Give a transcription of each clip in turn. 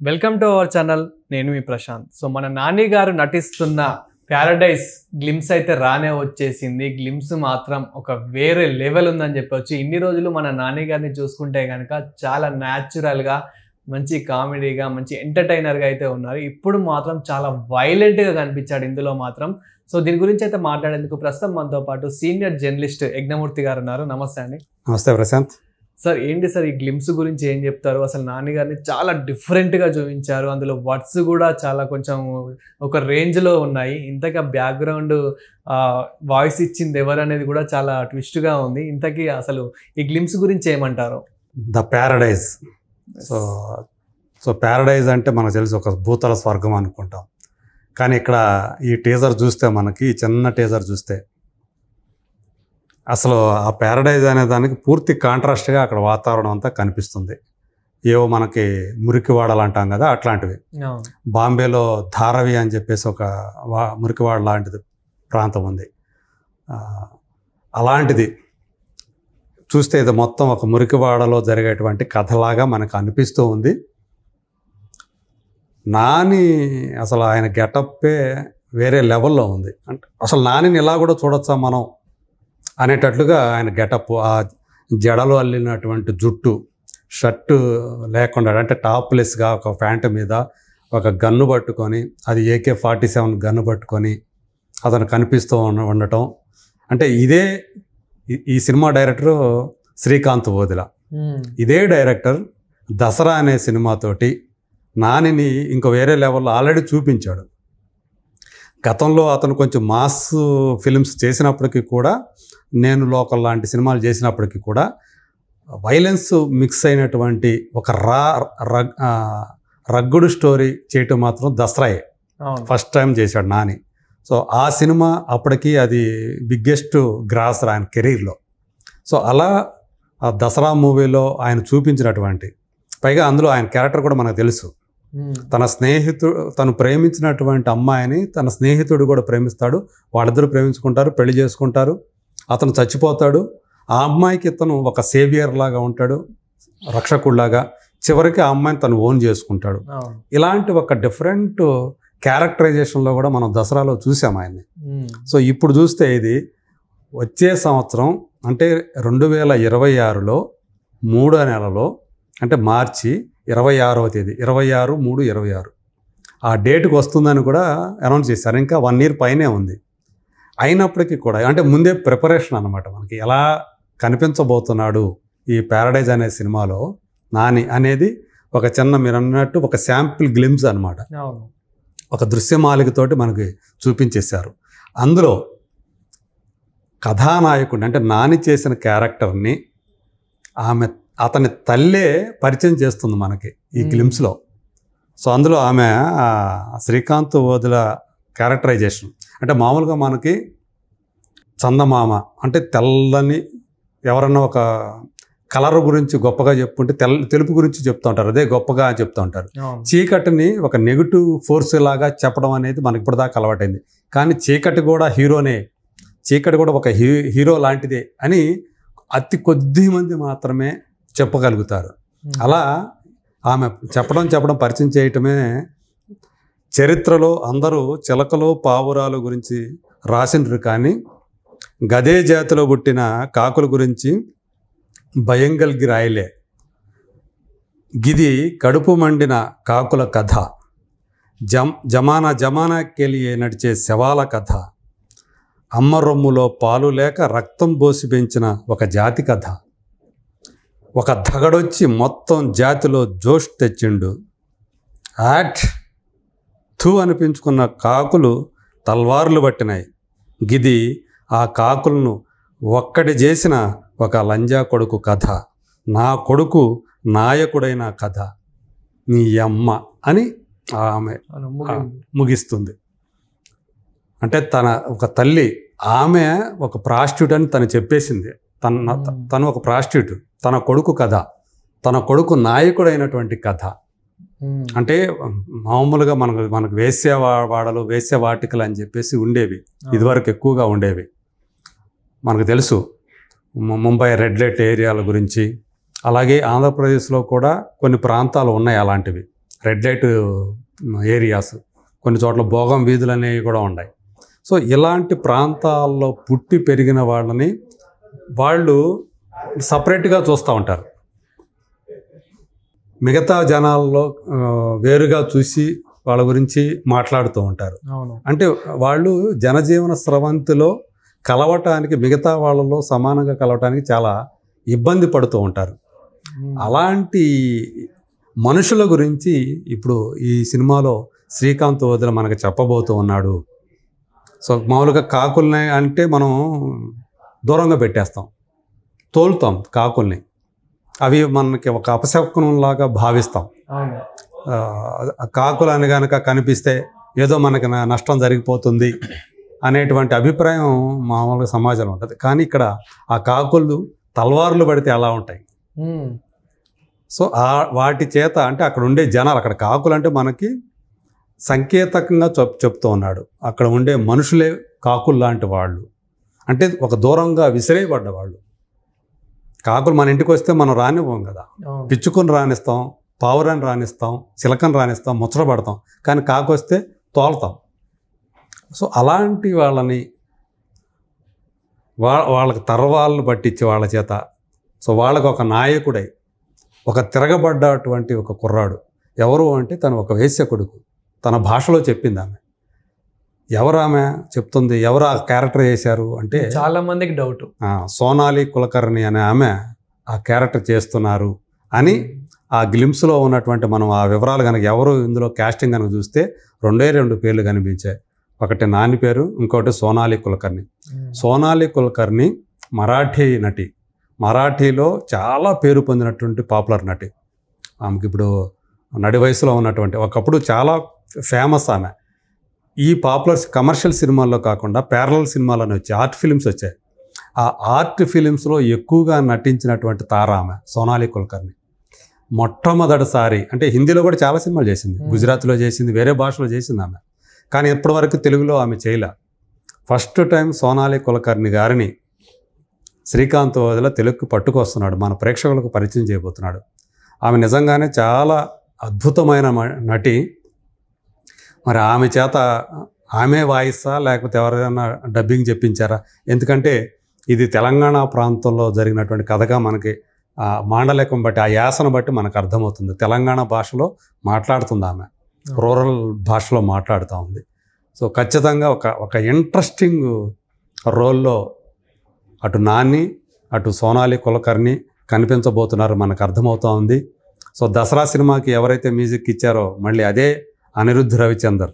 Welcome to our channel. నేను మీ Prashanth. So మన నాని గారు నటిస్తున్న ప్యారడైజ్ గ్లిమ్స్ అయితే రానే వచ్చేసింది. గ్లిమ్స్ మాత్రం ఒక వేరే లెవెల్ ఉందని చెప్పొచ్చు. ఇన్ని రోజులు మన నాని గారిని చూసుకుంటే కనుక చాలా న్యాచురల్గా, మంచి కామెడీగా, మంచి ఎంటర్టైనర్గా అయితే ఉన్నారు. ఇప్పుడు మాత్రం చాలా వైలెంట్గా కనిపించాడు ఇందులో మాత్రం. సో దీని గురించి అయితే మాట్లాడేందుకు ప్రస్తుతం మనతో పాటు సీనియర్ జర్నలిస్ట్ యజ్ఞమూర్తి గారు ఉన్నారు. నమస్తే అండి. నమస్తే ప్రశాంత్. సార్, ఏంటి సార్ ఈ గ్లిమ్స్ గురించి ఏం చెప్తారు? అసలు నాని గారిని చాలా డిఫరెంట్గా చూపించారు. అందులో వర్డ్స్ కూడా చాలా కొంచెం ఒక రేంజ్లో ఉన్నాయి. ఇంతగా బ్యాక్గ్రౌండ్ వాయిస్ ఇచ్చింది ఎవరు అనేది కూడా చాలా ట్విస్ట్గా ఉంది. ఇంతకీ అసలు ఈ గ్లిమ్స్ గురించి ఏమంటారు? The Paradise. సో ప్యారడైజ్ అంటే మనకు తెలిసి ఒక భూతల స్వర్గం అనుకుంటాం. కానీ ఇక్కడ ఈ టీజర్ చూస్తే, మనకి చిన్న టీజర్ చూస్తే అసలు ఆ ప్యారడైజ్ అనే దానికి పూర్తి కాంట్రాస్ట్గా అక్కడ వాతావరణం అంతా కనిపిస్తుంది. ఏవో మనకి మురికివాడలు అంటాం కదా, అట్లాంటివి. బాంబేలో ధారావి అని చెప్పేసి ఒక మురికివాడ లాంటిది ప్రాంతం ఉంది. అలాంటిది చూస్తే ఇది మొత్తం ఒక మురికివాడలో జరిగేటువంటి కథలాగా మనకు అనిపిస్తూ ఉంది. నాని అసలు ఆయన గెటప్పే వేరే లెవెల్లో ఉంది. అంటే అసలు నానిని ఇలా కూడా చూడొచ్చా మనం అనేటట్లుగా ఆయన గెటప్, ఆ జడలు అల్లినటువంటి జుట్టు, షర్టు లేకుండా అంటే టాప్లెస్గా ఒక ప్యాంటు మీద ఒక గన్ను పట్టుకొని, అది AK-47 గన్ను పట్టుకొని అతను కనిపిస్తూ ఉండటం. అంటే ఇదే ఈ సినిమా డైరెక్టరు శ్రీకాంత్ ఓదిల. ఇదే డైరెక్టర్ దసరా అనే సినిమాతోటి నానిని ఇంకో వేరే లెవెల్లో ఆల్రెడీ చూపించాడు. గతంలో అతను కొంచెం మాస్ ఫిలిమ్స్ చేసినప్పటికీ కూడా, నేను లోకల్ లాంటి సినిమాలు చేసినప్పటికీ కూడా వైలెన్స్ మిక్స్ అయినటువంటి ఒక రగ్గుడు స్టోరీ చేయటం మాత్రం దసరాయే ఫస్ట్ టైం చేశాడు నాని. సో ఆ సినిమా అప్పటికి అది బిగ్గెస్ట్ గ్రాసర్ ఆయన కెరీర్లో. సో అలా ఆ దసరా మూవీలో ఆయన చూపించినటువంటి, పైగా అందులో ఆయన క్యారెక్టర్ కూడా మనకు తెలుసు. తను ప్రేమించినటువంటి అమ్మాయిని తన స్నేహితుడు కూడా ప్రేమిస్తాడు. వాళ్ళిద్దరూ ప్రేమించుకుంటారు, పెళ్లి చేసుకుంటారు. అతను చచ్చిపోతాడు. ఆ అమ్మాయికి ఇతను ఒక సేవియర్ లాగా ఉంటాడు, రక్షకుడిలాగా. చివరికి ఆ అమ్మాయిని తను ఓన్ చేసుకుంటాడు. ఇలాంటి ఒక డిఫరెంట్ క్యారెక్టరైజేషన్లో కూడా మనం దసరాలో చూసాం ఆయన్ని. సో ఇప్పుడు చూస్తే ఇది వచ్చే సంవత్సరం అంటే 2026లో 3వ నెలలో, అంటే మార్చి 26వ తేదీ, 26/3/26 ఆ డేట్కి వస్తుందని కూడా అనౌన్స్ చేశారు. ఇంకా 1 year పైనే ఉంది. అయినప్పటికీ కూడా అంటే ముందే ప్రిపరేషన్ అనమాట. మనకి ఎలా కనిపించబోతున్నాడు ఈ ప్యారడైజ్ అనే సినిమాలో నాని అనేది ఒక చిన్న, మీరు అన్నట్టు ఒక శాంపిల్ గ్లిమ్స్ అనమాట. ఒక దృశ్యమాలికతోటి మనకి చూపించేశారు. అందులో కథానాయకుడిని అంటే నాని చేసిన క్యారెక్టర్ని అతని తల్లే పరిచయం చేస్తుంది మనకి ఈ గ్లిమ్స్లో. సో అందులో ఆమె శ్రీకాంత్ ఓదిల క్యారెక్టరైజేషన్ అంటే మామూలుగా మనకి చందమామ అంటే తెల్లని, ఎవరన్నా ఒక కలర్ గురించి గొప్పగా చెప్పుకుంటే తెలుపు గురించి చెప్తూ ఉంటారు, అదే గొప్పగా చెప్తూ ఉంటారు. చీకటిని ఒక నెగిటివ్ ఫోర్స్ లాగా చెప్పడం అనేది మనకి ఇప్పటిదాకా అలవాటైంది. కానీ చీకటి కూడా హీరోనే, చీకటి కూడా ఒక హీరో లాంటిదే అని అతి కొద్ది మంది మాత్రమే చెప్పగలుగుతారు. అలా ఆమె చెప్పడం పరిచయం చేయటమే. చరిత్రలో అందరూ చిలకలు పావురాలు గురించి రాసిండ్రు, కానీ గదే జాతిలో పుట్టిన కాకుల గురించి భయం కలిగి రాయలే. గిది కడుపు మండిన కాకుల కథ, జమానాకెలియే నడిచే శవాల కథ, అమ్మ రొమ్ములో పాలు లేక రక్తం పోసి పెంచిన ఒక జాతి కథ. ఒక దగడొచ్చి మొత్తం జాతిలో జోష్ తెచ్చిండు. థూ అనిపించుకున్న కాకులు తల్వార్లు పట్టినాయి. గిది ఆ కాకులను ఒక్కటి చేసిన ఒక లంజా కొడుకు కథ. నా కొడుకు నాయకుడైన కథ నీ అమ్మ అని ఆమె ముగిస్తుంది. అంటే ఒక తల్లి, ఆమె ఒక ప్రాస్టిట్యూట్ అని తను చెప్పేసింది. తను ఒక ప్రాస్టిట్యూట్, తన కొడుకు కథ, తన కొడుకు నాయకుడైనటువంటి కథ. అంటే మామూలుగా మనకు వేశ్యవాడలు, వేశ్యవాటికలు అని చెప్పేసి ఉండేవి, ఇదివరకు ఎక్కువగా ఉండేవి. మనకు తెలుసు ముంబై రెడ్ లైట్ ఏరియాల గురించి. అలాగే ఆంధ్రప్రదేశ్లో కూడా కొన్ని ప్రాంతాలు ఉన్నాయి అలాంటివి. రెడ్ లైట్ ఏరియాస్, కొన్ని చోట్ల భోగం వీధులు అనేవి కూడా ఉన్నాయి. సో ఇలాంటి ప్రాంతాల్లో పుట్టి పెరిగిన వాళ్ళని వాళ్ళు సపరేట్గా చూస్తూ ఉంటారు. మిగతా జనాల్లో వేరుగా చూసి వాళ్ళ గురించి మాట్లాడుతూ ఉంటారు. అంటే వాళ్ళు జనజీవన స్రవంతిలో కలవటానికి, మిగతా వాళ్ళలో సమానంగా కలవటానికి చాలా ఇబ్బంది పడుతూ ఉంటారు. అలాంటి మనుషుల గురించి ఇప్పుడు ఈ సినిమాలో శ్రీకాంత్ ఓదెల మనకు చెప్పబోతూ ఉన్నాడు. సో మామూలుగా కాకుల్ని అంటే మనం దూరంగా పెట్టేస్తాం, తోలుతాం కాకుల్ని, అవి మనకి ఒక అపశకునంలాగా భావిస్తాం. కాకులని కనుక కనిపిస్తే ఏదో మనకి నష్టం జరిగిపోతుంది అనేటువంటి అభిప్రాయం మామూలుగా సమాజంలో ఉంటుంది. కానీ ఇక్కడ ఆ కాకులు తల్వార్లు పడితే ఎలా ఉంటాయి. సో వాటి చేత అంటే అక్కడ ఉండే జనాలు, అక్కడ కాకులు అంటే మనకి సంకేతకంగా చెప్తూ ఉన్నాడు. అక్కడ ఉండే మనుషులే కాకులు లాంటి వాళ్ళు, అంటే ఒక దూరంగా విసిరేయబడ్డవాళ్ళు. కాకులు మన ఇంటికి వస్తే మనం రానివ్వం కదా, పిచ్చుకొని రానిస్తాం, పావురాన్ని రానిస్తాం, చిలకని రానిస్తాం, ముచ్చటపడతాం. కానీ కాకు వస్తే తోలుతాం. సో అలాంటి వాళ్ళని వాళ్ళకి తర్వాళ్ళు పట్టించి వాళ్ళ చేత, సో వాళ్ళకు ఒక నాయకుడై ఒక తిరగబడ్డటువంటి ఒక కుర్రాడు ఎవరు అంటే తను ఒక వేశ్య కొడుకు. తన భాషలో చెప్పింది ఆమె. ఎవరు ఆమె చెప్తుంది, ఎవరు ఆ క్యారెక్టర్ చేశారు అంటే చాలా మందికి డౌట్. సోనాలి కులకర్ణి అనే ఆమె ఆ క్యారెక్టర్ చేస్తున్నారు అని ఆ గ్లిమ్స్లో ఉన్నటువంటి మనం ఆ వివరాలు కనుక ఎవరు ఇందులో క్యాస్టింగ్ కనుక చూస్తే 2 పేర్లు కనిపించాయి. ఒకటి నాని పేరు, ఇంకోటి సోనాలి కులకర్ణి. సోనాలి కులకర్ణి మరాఠీ నటి, మరాఠీలో చాలా పేరు పొందినటువంటి పాపులర్ నటి. ఆమెకి ఇప్పుడు నడి వయసులో ఉన్నటువంటి, ఒకప్పుడు చాలా ఫేమస్ ఆమె. ఈ పాపులర్ కమర్షియల్ సినిమాల్లో కాకుండా ప్యారలల్ సినిమాలోనే వచ్చాయి, ఆర్ట్ ఫిలిమ్స్ వచ్చాయి. ఆ ఆర్ట్ ఫిలిమ్స్లో ఎక్కువగా నటించినటువంటి తార ఆమె సోనాలి కులకర్ణి. మొట్టమొదటిసారి అంటే హిందీలో కూడా చాలా సినిమాలు చేసింది, గుజరాత్లో చేసింది, వేరే భాషలో చేసింది ఆమె. కానీ ఇప్పటివరకు తెలుగులో ఆమె చేయలే. ఫస్ట్ టైం సోనాలి కులకర్ణి గారిని శ్రీకాంత్ ఓదెల తెలుగుకి పట్టుకొస్తున్నాడు, మన ప్రేక్షకులకు పరిచయం చేయబోతున్నాడు. ఆమె నిజంగానే చాలా అద్భుతమైన నటి. మరి ఆమె చేత ఆమె వాయిస్సా లేకపోతే ఎవరైనా డబ్బింగ్ చెప్పించారా? ఎందుకంటే ఇది తెలంగాణ ప్రాంతంలో జరిగినటువంటి కథగా మనకి మాండలికం బట్టి, ఆ యాసను బట్టి మనకు అర్థమవుతుంది. తెలంగాణ భాషలో మాట్లాడుతుంది ఆమె, రూరల్ భాషలో మాట్లాడుతూ ఉంది. సో ఖచ్చితంగా ఒక ఇంట్రెస్టింగ్ రోల్లో అటు నాని అటు సోనాలి కులకర్ణి కనిపించబోతున్నారు, మనకు అర్థమవుతూ ఉంది. సో దసరా సినిమాకి ఎవరైతే మ్యూజిక్ ఇచ్చారో మళ్ళీ అదే అనిరుద్ధ్ రవిచందర్.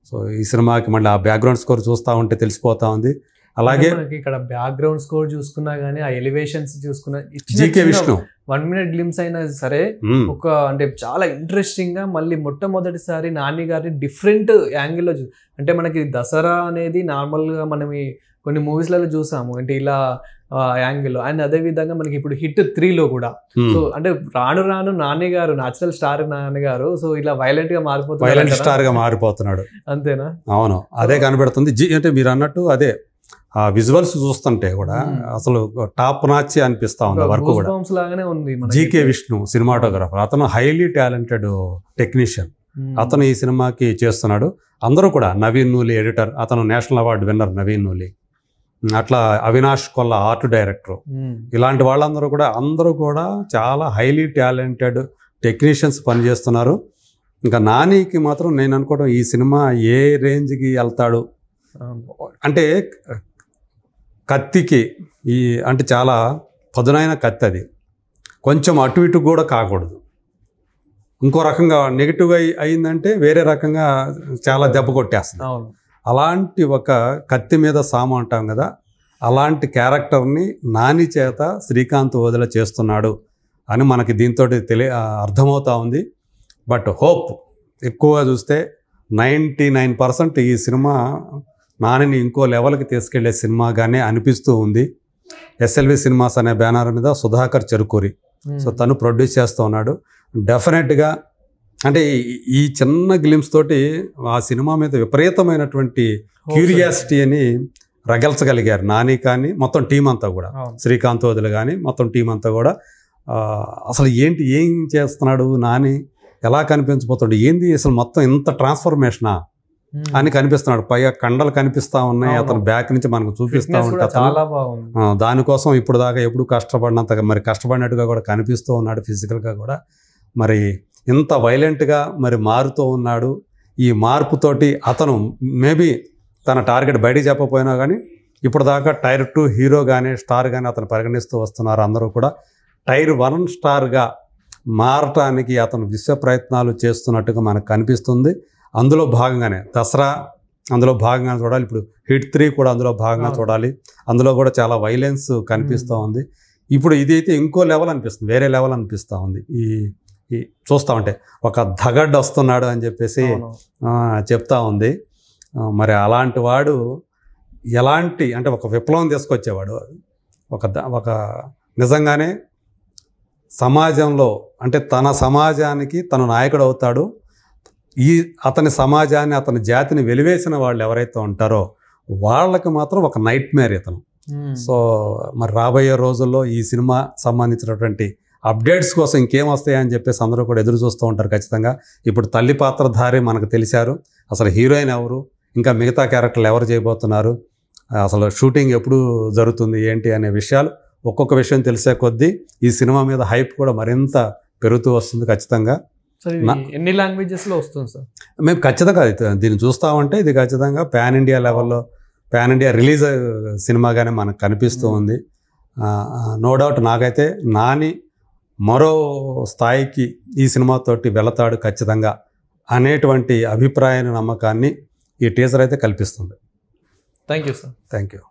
సో ఈ సినిమాకి మళ్ళీ ఆ బ్యాక్గ్రౌండ్ స్కోర్ చూస్తూ ఉంటే తెలిసిపోతూ ఉంది. అలాగే ఇక్కడ బ్యాక్గ్రౌండ్ స్కోర్ చూసుకున్నా కానీ ఆ ఎలివేషన్స్ చూసుకున్నా, జీకే విష్ణు 1 minute గ్లిమ్స్ అయినా సరే ఒక అంటే చాలా ఇంట్రెస్టింగ్ గా మళ్ళీ మొట్టమొదటిసారి నాని గారి డిఫరెంట్ యాంగిల్లో అంటే మనకి దసరా అనేది నార్మల్ గా మనం కొన్ని మూవీస్లలో చూసాము అంటే ఇలా యాంగిల్, అండ్ అదే విధంగా మనకి ఇప్పుడు హిట్ 3లో కూడా. సో అంటే రాను నాని గారు న్యాచురల్ స్టార్ నాని గారు సో ఇలా వైలెంట్ గా మారిపోతున్నాడు. అంతేనా? అవును, అదే కనబడుతుంది. అంటే మీరు అన్నట్టు అదే ఆ విజువల్స్ చూస్తుంటే కూడా అసలు టాప్ నాచ్ అనిపిస్తా ఉంది. వర్క్ కూడా లాగానే ఉంది. జీకే విష్ణు సినిమాటోగ్రాఫర్, అతను హైలీ టాలెంటెడ్ టెక్నీషియన్. అతను ఈ సినిమాకి చేస్తున్నాడు. అందరూ కూడా నవీన్ నూలి ఎడిటర్, అతను national award winner Naveen Nooli, అట్లా అవినాష్ కొల్ల ఆర్ట్ డైరెక్టర్, ఇలాంటి వాళ్ళందరూ కూడా చాలా హైలీ టాలెంటెడ్ టెక్నీషియన్స్ పనిచేస్తున్నారు. ఇంకా నానికి మాత్రం నేను అనుకోవడం ఈ సినిమా ఏ రేంజ్కి వెళ్తాడు అంటే కత్తికి అంటే చాలా పదునైన కత్తి, అది కొంచెం అటు ఇటు కూడా కాకూడదు. ఇంకో రకంగా నెగిటివ్ అయిందంటే వేరే రకంగా చాలా దెబ్బ కొట్టేస్తుంది. అలాంటి ఒక కత్తి మీద సాము అంటాం కదా, అలాంటి క్యారెక్టర్ని నాని చేత శ్రీకాంత్ ఓదెల చేస్తున్నాడు అని మనకి దీంతో అర్థమవుతా ఉంది. బట్ హోప్ ఎక్కువగా చూస్తే 99% ఈ సినిమా నానిని ఇంకో లెవెల్కి తీసుకెళ్లే సినిమాగానే అనిపిస్తూ ఉంది. ఎస్ఎల్వి సినిమాస్ అనే బ్యానర్ మీద సుధాకర్ చెరుకూరి, సో తను ప్రొడ్యూస్ చేస్తూ ఉన్నాడు. డెఫినెట్గా అంటే ఈ చిన్న గ్లిమ్స్ తోటి ఆ సినిమా మీద విపరీతమైనటువంటి క్యూరియాసిటీ అని రగల్చగలిగారు నాని కానీ మొత్తం టీం అంతా కూడా, శ్రీకాంత్ ఓదెల కానీ మొత్తం టీం అంతా కూడా. అసలు ఏం చేస్తున్నాడు నాని, ఎలా కనిపించబోతుండే, ఏంది అసలు మొత్తం ఇంత ట్రాన్స్ఫర్మేషనా అని కనిపిస్తున్నాడు. పైగా కండలు కనిపిస్తూ ఉన్నాయి, అతను బ్యాక్ నుంచి మనకు చూపిస్తూ ఉంటే చాలా బాగుంది. దానికోసం ఇప్పుడు దాకా ఎప్పుడు కష్టపడినంతగా మరి కష్టపడినట్టుగా కూడా కనిపిస్తూ ఉన్నాడు ఫిజికల్గా కూడా. మరి ఇంత వైలెంట్గా మరి మారుతూ ఉన్నాడు. ఈ మార్పుతోటి అతను మేబీ తన టార్గెట్ బయటికి చెప్పకపోయినా కానీ ఇప్పుడు దాకా టైర్ 2 హీరో కానీ స్టార్ కానీ అతను పరిగణిస్తూ వస్తున్నారు. అందరూ కూడా టైర్ 1 స్టార్గా మారటానికి అతను విశ్వ ప్రయత్నాలు చేస్తున్నట్టుగా మనకు కనిపిస్తుంది. అందులో భాగంగానే దసరా అందులో భాగంగా చూడాలి. ఇప్పుడు హిట్ 3 కూడా అందులో భాగంగా చూడాలి. అందులో కూడా చాలా వైలెన్స్ కనిపిస్తూ ఉంది. ఇప్పుడు ఇదైతే ఇంకో లెవెల్ అనిపిస్తుంది, వేరే లెవెల్ అనిపిస్తూ ఉంది. ఈ చూస్తూ ఉంటే ఒక ధగడ్ వస్తున్నాడు అని చెప్పేసి చెప్తా ఉంది. మరి అలాంటి వాడు ఎలాంటి అంటే ఒక విప్లవం తీసుకొచ్చేవాడు, ఒక నిజంగానే సమాజంలో అంటే తన సమాజానికి తను నాయకుడు అవుతాడు. అతని సమాజాన్ని అతని జాతిని వెలివేసిన వాళ్ళు ఎవరైతే ఉంటారో వాళ్ళకి మాత్రం ఒక నైట్ మేర్ ఇతను. సో మరి రాబోయే రోజుల్లో ఈ సినిమా సంబంధించినటువంటి అప్డేట్స్ కోసం ఇంకేం వస్తాయని చెప్పేసి అందరూ కూడా ఎదురు చూస్తూ ఉంటారు ఖచ్చితంగా. ఇప్పుడు తల్లి పాత్రధారి మనకు తెలిసారు, అసలు హీరోయిన్ ఎవరు, ఇంకా మిగతా క్యారెక్టర్లు ఎవరు చేయబోతున్నారు, అసలు షూటింగ్ ఎప్పుడు జరుగుతుంది ఏంటి అనే విషయాలు ఒక్కొక్క విషయం తెలిసే కొద్దీ ఈ సినిమా మీద హైప్ కూడా మరింత పెరుగుతూ వస్తుంది ఖచ్చితంగా. ఎన్ని లాంగ్వేజెస్లో వస్తుంది సార్? మేము ఖచ్చితంగా దీన్ని చూస్తామంటే ఇది ఖచ్చితంగా పాన్ ఇండియా లెవెల్లో పాన్ ఇండియా రిలీజ్ సినిమాగానే మనకు కనిపిస్తూ ఉంది. నో డౌట్ నాకైతే నాని మరో స్థాయికి ఈ సినిమాతోటి వెళతాడు ఖచ్చితంగా అనేటువంటి అభిప్రాయాన్ని నమ్మకాన్ని ఈ టీజర్ అయితే కల్పిస్తుంది. Thank you sir. Thank you.